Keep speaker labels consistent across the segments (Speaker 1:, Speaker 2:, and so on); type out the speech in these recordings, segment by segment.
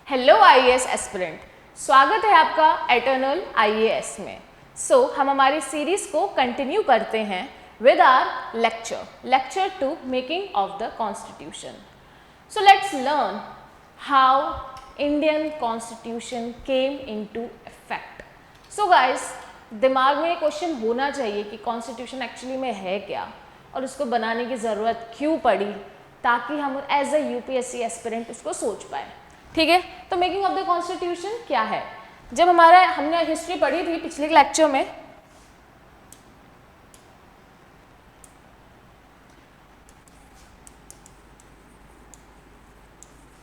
Speaker 1: Hello IAS aspirant, स्वागत है आपका एटर्नल आईएएस में। हम हमारी सीरीज को कंटिन्यू करते हैं with our lecture 2 making of the constitution. So let's learn how Indian constitution came into effect. So guys, दिमाग में क्वेश्चन होना चाहिए कि कॉन्स्टिट्यूशन एक्चुअली में है क्या और उसको बनाने की ज़रूरत क्यों पड़ी, ताकि हम एज ए यूपीएससी एस्पिरेंट उसको सोच पाए। ठीक है, तो मेकिंग ऑफ द कॉन्स्टिट्यूशन क्या है? जब हमने हिस्ट्री पढ़ी थी पिछले लेक्चर में,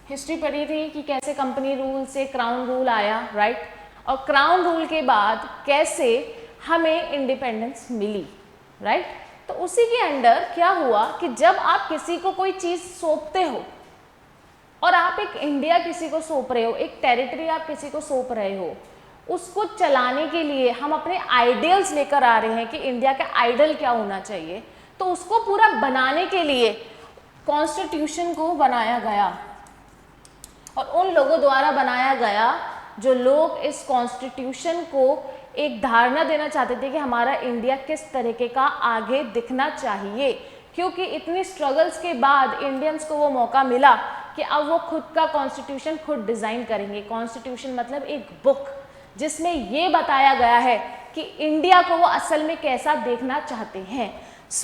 Speaker 1: हिस्ट्री पढ़ी थी कि कैसे कंपनी रूल से क्राउन रूल आया, राइट? और क्राउन रूल के बाद कैसे हमें इंडिपेंडेंस मिली, राइट? तो उसी के अंडर क्या हुआ कि जब आप किसी को कोई चीज़ सौंपते हो और आप एक इंडिया किसी को सौंप रहे हो, एक टेरिटरी आप किसी को सौंप रहे हो, उसको चलाने के लिए हम अपने आइडियल्स लेकर आ रहे हैं कि इंडिया का आइडल क्या होना चाहिए। तो उसको पूरा बनाने के लिए कॉन्स्टिट्यूशन को बनाया गया और उन लोगों द्वारा बनाया गया जो लोग इस कॉन्स्टिट्यूशन को एक धारणा देना चाहते थे कि हमारा इंडिया किस तरीके का आगे दिखना चाहिए, क्योंकि इतनी स्ट्रगल्स के बाद इंडियंस को वो मौका मिला कि अब वो खुद का कॉन्स्टिट्यूशन खुद डिज़ाइन करेंगे। कॉन्स्टिट्यूशन मतलब एक बुक जिसमें ये बताया गया है कि इंडिया को वो असल में कैसा देखना चाहते हैं।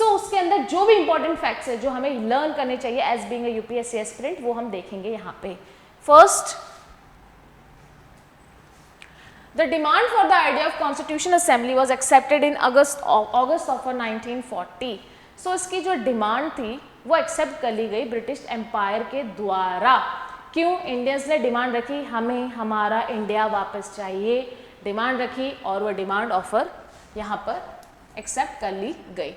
Speaker 1: उसके अंदर जो भी इंपॉर्टेंट फैक्ट्स है जो हमें लर्न करने चाहिए as being a UPSC aspirant, वो हम देखेंगे यहाँ पे। First, the demand for the idea of constitution assembly was accepted in August of 1940. इसकी जो डिमांड थी वो एक्सेप्ट कर ली गई ब्रिटिश एम्पायर के द्वारा। क्यों? इंडियंस ने डिमांड रखी, हमें हमारा इंडिया वापस चाहिए, डिमांड रखी और वो डिमांड ऑफर यहाँ पर एक्सेप्ट कर ली गई।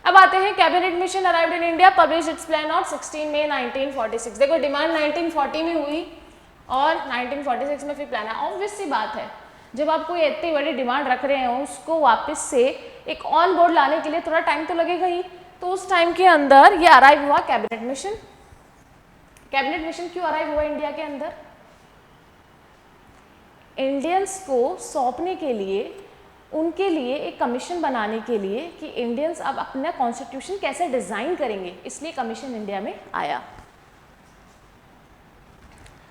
Speaker 1: अब आते हैं cabinet mission arrived in India, publish it's plan on 16 मई 1946। देखो, डिमांड 1940 में हुई और 1946 में फिर प्लान है। ऑब्वियस सी बात है, जब आप कोई इतनी बड़ी डिमांड रख रहे हो, उसको वापस से एक ऑन बोर्ड लाने के लिए थोड़ा टाइम तो लगेगा ही। तो उस टाइम के अंदर ये अराइव हुआ कैबिनेट मिशन। कैबिनेट मिशन क्यों अराइव हुआ इंडिया के अंदर? इंडियंस को सौंपने के लिए, उनके लिए एक कमीशन बनाने के लिए कि इंडियंस अब अपना कॉन्स्टिट्यूशन कैसे डिजाइन करेंगे, इसलिए कमीशन इंडिया में आया।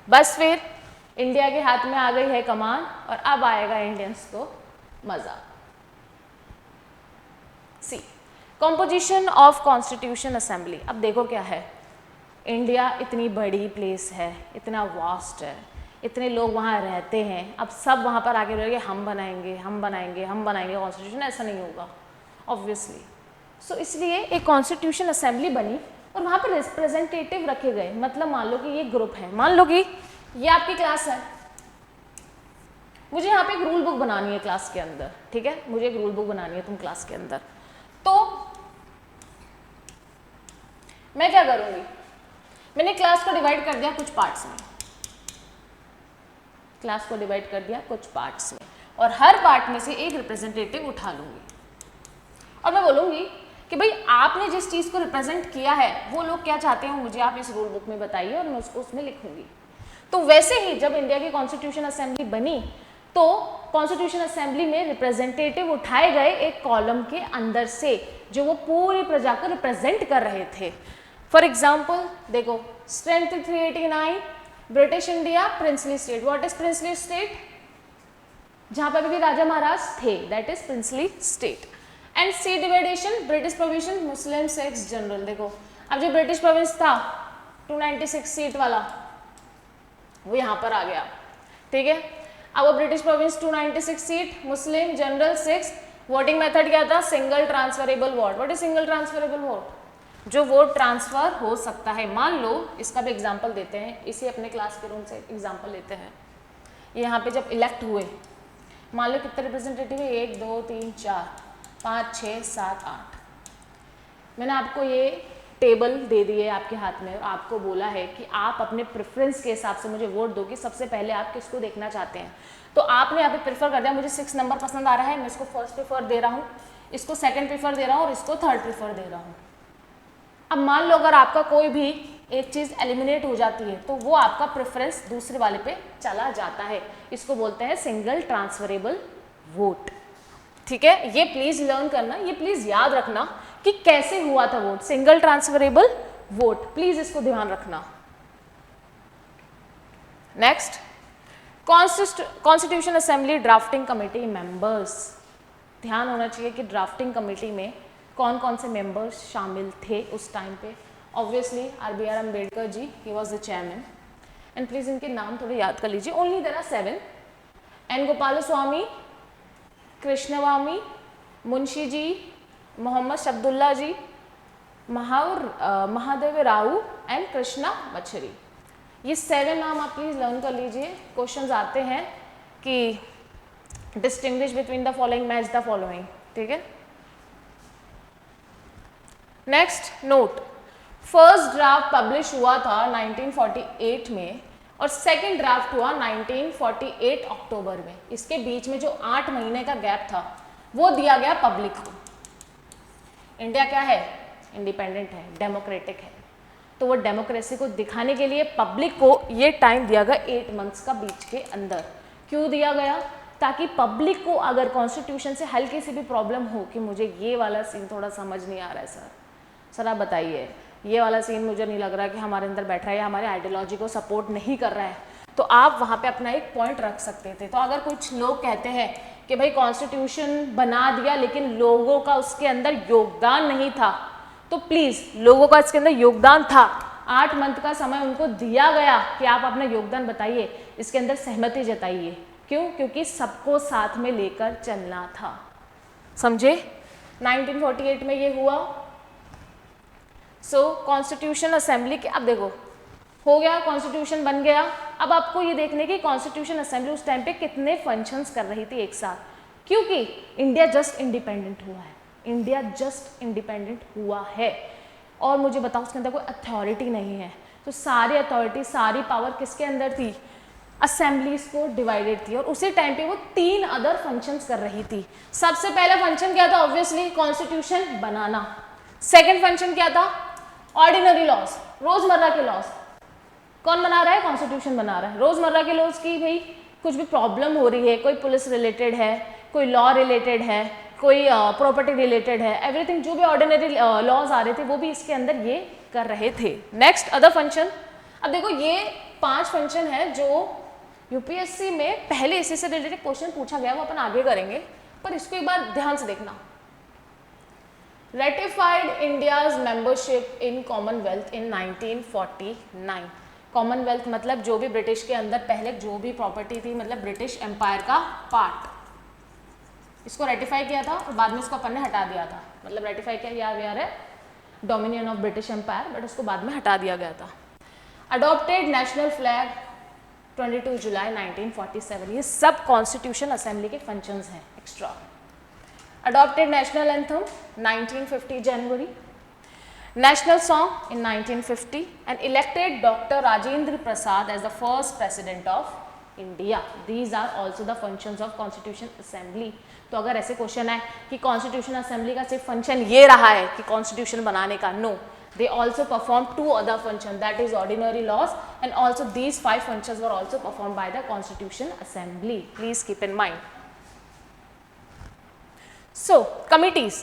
Speaker 1: बस फिर इंडिया के हाथ में आ गई है कमान और अब आएगा इंडियंस को मजा। सी, कॉम्पोजिशन ऑफ कॉन्स्टिट्यूशन असेंबली। अब देखो क्या है, इंडिया इतनी बड़ी प्लेस है, इतना वास्ट है, इतने लोग वहाँ रहते हैं, अब सब वहाँ पर आके बोलेंगे हम बनाएंगे हम बनाएंगे हम बनाएंगे कॉन्स्टिट्यूशन, ऐसा नहीं होगा ऑब्वियसली। इसलिए एक कॉन्स्टिट्यूशन असेंबली बनी और वहाँ पर रिप्रेजेंटेटिव रखे गए। मतलब मान लो कि ये ग्रुप है, मान लो कि ये आपकी क्लास है, मुझे यहाँ पे एक रूल बुक बनानी है क्लास के अंदर, ठीक है, मुझे एक रूल बुक बनानी है तुम क्लास के अंदर। तो मैं क्या करूँगी, मैंने क्लास को डिवाइड कर दिया कुछ पार्ट्स में, क्लास को डिवाइड कर दिया कुछ पार्ट्स में और हर पार्ट में से एक रिप्रेजेंटेटिव उठा लूँगी और मैं बोलूँगी कि भाई आपने जिस चीज़ को रिप्रेजेंट किया है वो लोग क्या चाहते हैं मुझे आप इस रूल बुक में बताइए और मैं उसको उसमें लिखूँगी। तो वैसे ही जब इंडिया की कॉन्स्टिट्यूशन असेंबली बनी तो कॉन्स्टिट्यूशन असेंबली में रिप्रेजेंटेटिव उठाए गए एक कॉलम के अंदर से जो वो पूरी प्रजा को रिप्रेजेंट कर रहे थे। फॉर एग्जाम्पल देखो, strength 389, British India princely state. What is princely state? जहां पर भी राजा महाराज थे, that is princely state. And seat division, British provision, Muslim Sikhs general. देखो, अब जो ब्रिटिश प्रोविंस था 296 सीट वाला वो यहाँ पर आ गया, ठीक है। अब वो ब्रिटिश प्रोविंस 296 सीट, मुस्लिम जनरल 6। वोटिंग मेथड क्या था? Single transferable vote. What is single transferable vote? जो वोट ट्रांसफर हो सकता है। मान लो, इसका भी एग्जांपल देते हैं, इसी अपने क्लास के रूम से एग्जांपल लेते हैं। यहाँ पे जब इलेक्ट हुए, मान लो कितने रिप्रेजेंटेटिव है, 1 2 3 4 5 6 7 8। मैंने आपको ये टेबल दे दी है आपके हाथ में और आपको बोला है कि आप अपने प्रेफरेंस के हिसाब से मुझे वोट दो कि सबसे पहले आप किसको देखना चाहते हैं। तो आपने यहाँ पे प्रेफर कर दिया, मुझे 6 नंबर पसंद आ रहा है, मैं इसको फर्स्ट प्रेफर दे रहा हूँ, इसको सेकंड प्रेफर दे रहा हूँ और इसको थर्ड प्रेफर दे रहा हूँ। अब मान लो अगर आपका कोई भी एक चीज एलिमिनेट हो जाती है तो वो आपका प्रेफरेंस दूसरे वाले पे चला जाता है, इसको बोलते हैं सिंगल ट्रांसफरेबल वोट। ठीक है, ये प्लीज लर्न करना, ये प्लीज याद रखना कि कैसे हुआ था vote, single transferable vote, please इसको ध्यान रखना। Next, constitution assembly drafting committee members. ध्यान होना चाहिए कि ड्राफ्टिंग कमेटी में कौन कौन से मेंबर्स शामिल थे उस टाइम पे। Obviously RBR Ambedkar ji, he was the chairman, and please इनके नाम थोड़े याद कर लीजिए। Only there are 7, N. Gopalaswamy, Krishnaswamy, Munshi ji, Mohammad Saadulla ji, Mahadev Rao and Krishnamachari. ये 7 नाम आप प्लीज लर्न कर लीजिए। क्वेश्चंस आते हैं कि distinguish between the following, match the following. ठीक है, next note, first draft publish हुआ था 1948 में और सेकंड ड्राफ्ट हुआ 1948 अक्टूबर में। इसके बीच में जो 8 महीने का गैप था वो दिया गया पब्लिक को। इंडिया क्या है, इंडिपेंडेंट है, डेमोक्रेटिक है, तो वो डेमोक्रेसी को दिखाने के लिए पब्लिक को ये टाइम दिया गया 8 मंथ्स का बीच के अंदर। क्यों दिया गया, ताकि पब्लिक को अगर कॉन्स्टिट्यूशन से हल्की सी भी प्रॉब्लम हो कि मुझे ये वाला सीन थोड़ा समझ नहीं आ रहा है सर आप बताइए, ये वाला सीन मुझे नहीं लग रहा कि हमारे अंदर बैठ रहा है या हमारे आइडियोलॉजी को सपोर्ट नहीं कर रहा है, तो आप वहाँ पे अपना एक पॉइंट रख सकते थे। तो अगर कुछ लोग कहते हैं कि भाई कॉन्स्टिट्यूशन बना दिया लेकिन लोगों का उसके अंदर योगदान नहीं था, तो प्लीज़ लोगों का इसके अंदर योगदान था। 8 मंथ का समय उनको दिया गया कि आप अपना योगदान बताइए, इसके अंदर सहमति जताइए। क्यों, क्योंकि सबको साथ में लेकर चलना था। समझे, 1948 में ये हुआ। सो कॉन्स्टिट्यूशन असेंबली के, अब देखो हो गया, कॉन्स्टिट्यूशन बन गया। अब आपको ये देखने की कॉन्स्टिट्यूशन असेंबली उस टाइम पे कितने फंक्शंस कर रही थी एक साथ, क्योंकि इंडिया जस्ट इंडिपेंडेंट हुआ है, इंडिया जस्ट इंडिपेंडेंट हुआ है। और मुझे बताओ उसके अंदर कोई अथॉरिटी नहीं है, तो सारी अथॉरिटी, सारी पावर किसके अंदर थी, असेंबलीज को डिवाइडेड थी। और उसी टाइम पे वो 3 अदर फंक्शंस कर रही थी। सबसे पहला फंक्शन क्या था, ऑब्वियसली कॉन्स्टिट्यूशन बनाना। सेकेंड फंक्शन क्या था, ऑर्डिनरी लॉज, रोजमर्रा के लॉज। कौन बना रहा है, कॉन्स्टिट्यूशन बना रहा है। रोजमर्रा के लॉज की भाई कुछ भी प्रॉब्लम हो रही है, कोई पुलिस रिलेटेड है, कोई लॉ रिलेटेड है, कोई प्रॉपर्टी रिलेटेड है, एवरीथिंग जो भी ऑर्डिनरी लॉज आ रहे थे वो भी इसके अंदर ये कर रहे थे। Next, other function. अब देखो ये 5 फंक्शन है जो यूपीएससी में पहले इसी से रिलेटेड क्वेश्चन पूछा गया, वो अपन आगे करेंगे, पर इसको एक बार ध्यान से देखना। Ratified India's membership in Commonwealth in 1949। Commonwealth मतलब जो भी ब्रिटिश के अंदर पहले जो भी प्रॉपर्टी थी, मतलब ब्रिटिश एम्पायर का पार्ट, इसको रेटिफाई किया था और बाद में इसको अपन ने हटा दिया था। मतलब रेटिफाई किया यार है dominion of British empire, but उसको बाद में हटा दिया गया था। Adopted national flag 22 July 1947। ये सब कॉन्स्टिट्यूशन असेंबली के फंक्शंस हैं extra. Adopted national anthem 1950 January, national song in 1950 and elected doctor Rajendra Prasad as the first president of India. These are also the functions of constitution assembly. तो अगर ऐसे question है कि constitution assembly का सिर्फ function ये रहा है कि कॉन्स्टिट्यूशन बनाने का, no, they also performed 2 other functions, that is ordinary laws, and also these 5 functions were also performed by the Constitution Assembly. Please keep in mind. So committees,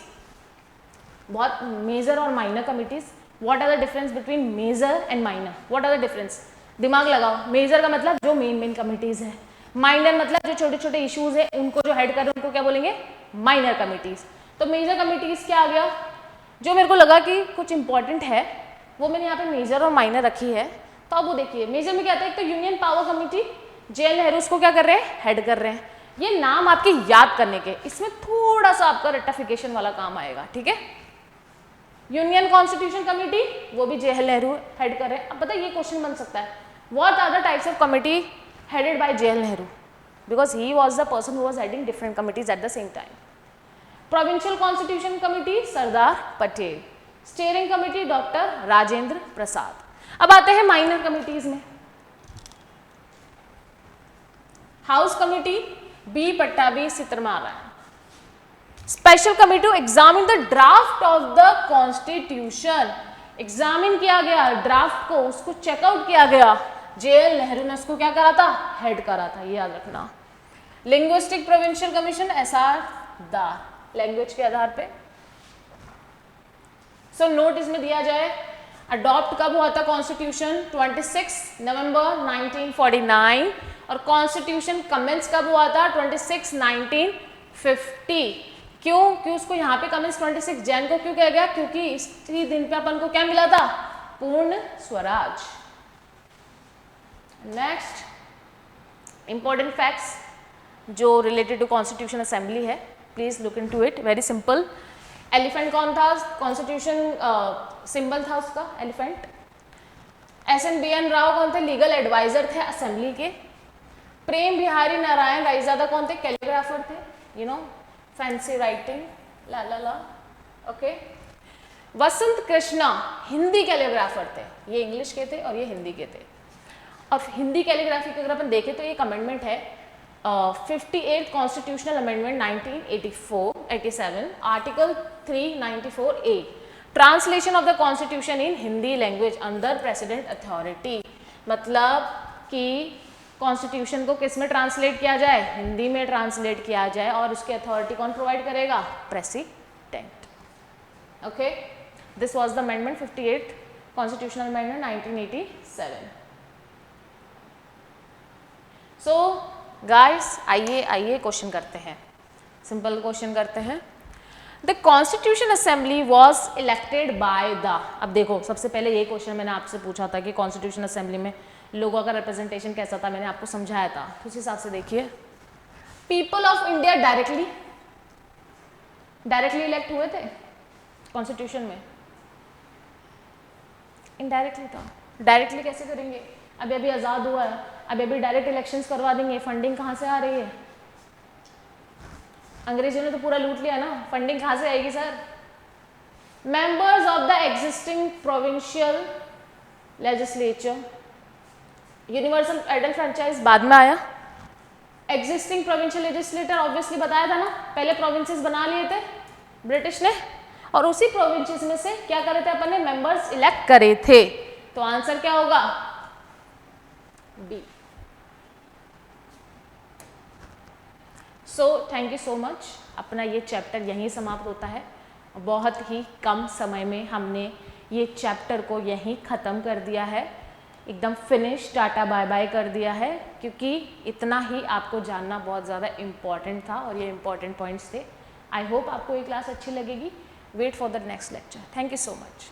Speaker 1: बहुत major और minor committees. What are the difference between major and minor? What are the difference? दिमाग लगाओ। major का मतलब जो main committees है, minor मतलब जो छोटे छोटे issues है उनको जो head कर रहे हैं उनको क्या बोलेंगे, minor committees। तो major committees क्या आ गया, जो मेरे को लगा कि कुछ इंपॉर्टेंट है वो मैंने यहाँ पे मेजर और माइनर रखी है। तो अब वो देखिए मेजर में क्या आता है, एक तो union power committee, JL Nehru उसको क्या कर रहे हैं, हेड कर रहे हैं। ये नाम आपके याद करने के, इसमें थोड़ा सा आपका रेक्टिफिकेशन वाला काम आएगा, ठीक है। यूनियन कॉन्स्टिट्यूशन कमेटी वो भी जेएल नेहरू हेड कर रहे हैं। अब पता ये क्वेश्चन बन सकता है, what are the types of committee headed by JL Nehru, because he was the person who was heading different committees at the same time. Provincial constitution committee Sardar Patel, steering committee doctor Rajendra Prasad. अब आते हैं माइनर कमिटीज में। House committee B Pattabhi Sitaramayya. Special committee to examine the draft of the constitution, examine किया गया draft को, उसको checkout किया गया, JL नेहरू ने उसको क्या करा था, हेड करा था, ये याद रखना। लिंग्विस्टिक प्रोविंशियल कमीशन SR दार, लैंग्वेज के आधार पे। सो नोट इसमें दिया जाए, अडॉप्ट कब हुआ था कॉन्स्टिट्यूशन, 26 नवंबर 1949, और कॉन्स्टिट्यूशन कमेंस कब हुआ था, 26 1950। क्यों उसको यहाँ पे कमेंस 26 जैन को क्यों कहा गया, क्योंकि इसी दिन पे अपन को क्या मिला था, पूर्ण स्वराज। नेक्स्ट इंपॉर्टेंट फैक्ट्स जो रिलेटेड टू कॉन्स्टिट्यूशन असेंबली है, please look into it, very simple. Elephant कौन था, कॉन्स्टिट्यूशन सिंबल था उसका एलिफेंट। SN राव कौन थे, लीगल एडवाइजर थे असेंबली के। प्रेम बिहारी नारायण रायजादा कौन थे, कैलीग्राफर थे, फैंसी राइटिंग, ला ला ला, ओके। वसंत कृष्णा हिंदी कैलीग्राफर थे, ये इंग्लिश के थे और ये हिंदी के थे। और हिंदी कैलीग्राफी की अगर अपन देखें तो एक अमेंडमेंट है 58 constitutional amendment 1987, article 394A, translation of the constitution in Hindi language under president authority. मतलब कि कॉन्स्टिट्यूशन को किस में ट्रांसलेट किया जाए, हिंदी में ट्रांसलेट किया जाए, और उसकी अथॉरिटी कौन प्रोवाइड करेगा, president. Okay, this was the amendment 58 constitutional amendment 1987। So guys आइए क्वेश्चन करते हैं, सिंपल क्वेश्चन करते हैं। The constitution assembly was elected by the, अब देखो सबसे पहले ये क्वेश्चन मैंने आपसे पूछा था कि कॉन्स्टिट्यूशन असेंबली में लोगों का रिप्रेजेंटेशन कैसा था, मैंने आपको समझाया था, तो उस हिसाब से देखिए। People of India directly elect हुए थे कॉन्स्टिट्यूशन में, इनडायरेक्टली था। डायरेक्टली कैसे करेंगे, अभी आज़ाद हुआ है, अभी डायरेक्ट इलेक्शंस करवा देंगे, फंडिंग कहाँ से आ रही है, अंग्रेजों ने तो पूरा लूट लिया ना, फंडिंग कहाँ से आएगी sir. Members of the existing provincial legislature, universal adult franchise बाद में आया, एग्जिस्टिंग प्रोविंशियल लेजिस्लेटर ऑब्वियसली बताया था ना, पहले प्रोविंसेस बना लिए थे ब्रिटिश ने, और उसी प्रोविंसेस में से क्या करे थे अपन ने, मेंबर्स इलेक्ट करे थे। तो आंसर क्या होगा, B. So thank you so much, अपना ये चैप्टर यहीं समाप्त होता है। बहुत ही कम समय में हमने ये चैप्टर को यहीं ख़त्म कर दिया है, एकदम फिनिश, टाटा बाय बाय कर दिया है, क्योंकि इतना ही आपको जानना बहुत ज़्यादा इम्पॉर्टेंट था और ये इम्पॉर्टेंट पॉइंट्स थे। आई होप आपको ये क्लास अच्छी लगेगी। Wait for the next lecture. Thank you so much.